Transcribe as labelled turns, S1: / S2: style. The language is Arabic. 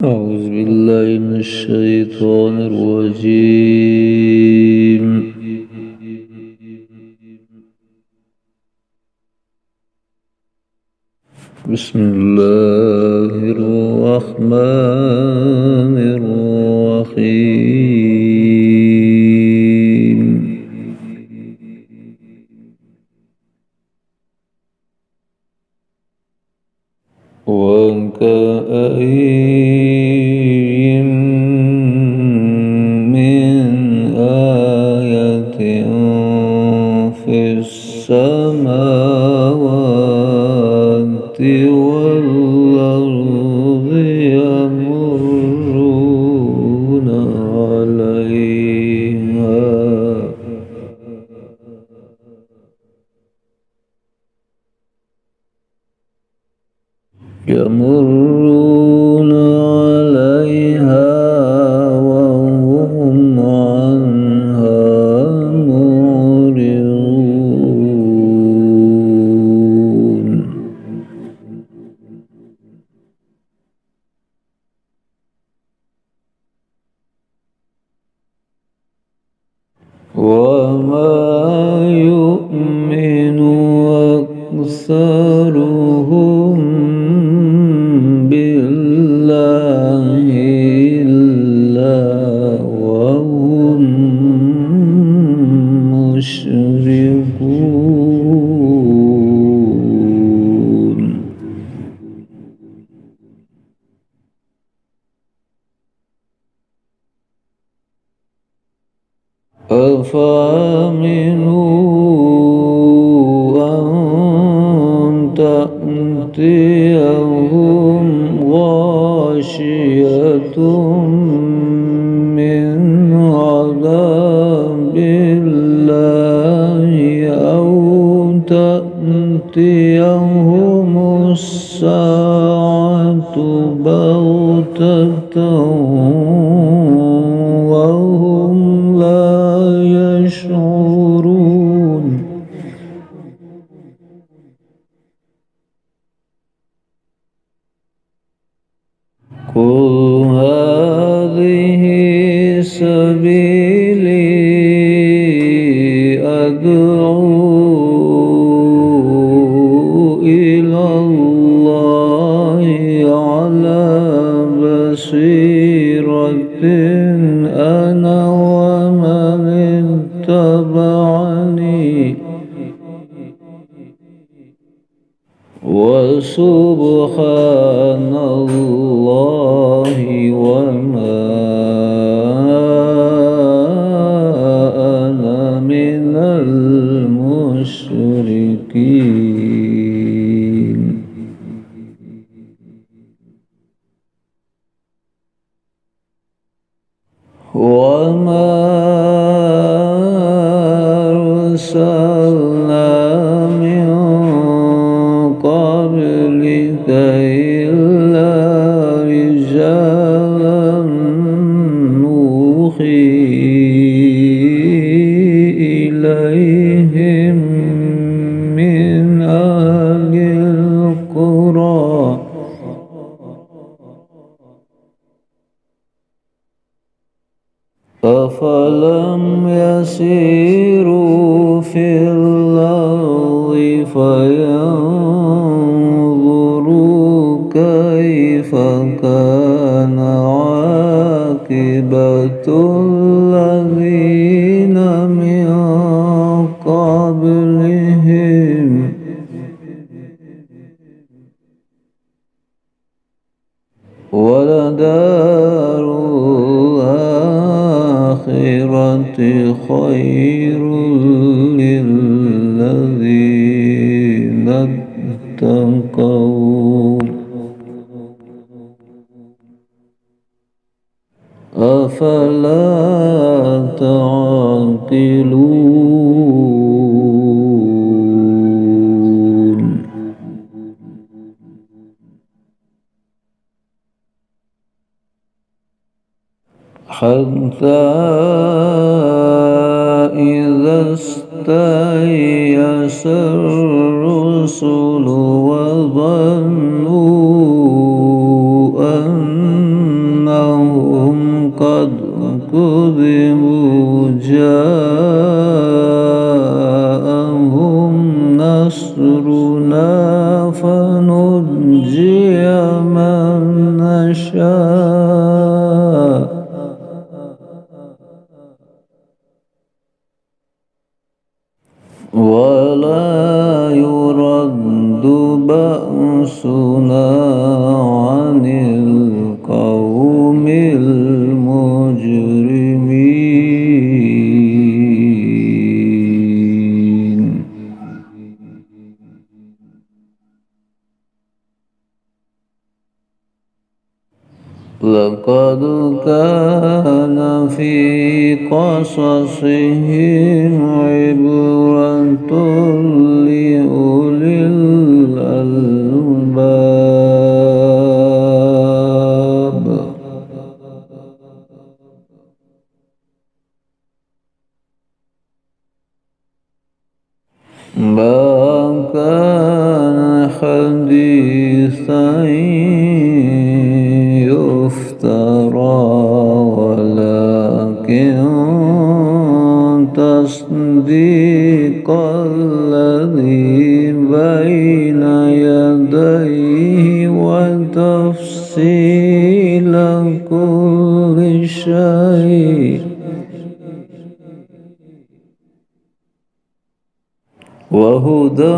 S1: أعوذ بالله من الشيطان الرجيم. بسم الله الرحمن الرحيم. وكأين من آية في السماوات والأرض يمرون عليها وهم عنها معرضون. وما يؤمن أكثرهم بالله إلا وهم مشركون. أفأمنوا أن تأتيهم غاشية من عذاب الله أو تأتيهم الساعة بغتة وهم لا يشعرون. قل هذه سبيلي أدعو إلى الله على بصيرة أنا ومن اتبعني وسبحان الله وما أنا من المشركين. وما أرسلنا من قبلك إلا رجالا نوحي إليهم من أهل القرى أفلم يسيروا في الأرض فينظروا كيف كان عاقبة الذين من قبلهم ولدار الآخرة خير للذين اتقوا أفلا تعقلون. حتى إذا استيأس الرسل وظنوا أن كذبوا جاءهم نصرنا فنجي من نشاء ولا يرد بأسنا عن القوم المجرمين. لقد كان في قصصهم عبرة لأولي الألباب. ما كان حديثا يفترى ولكن تصديق الذي بين يديه وتفصيل كل شيء وهدى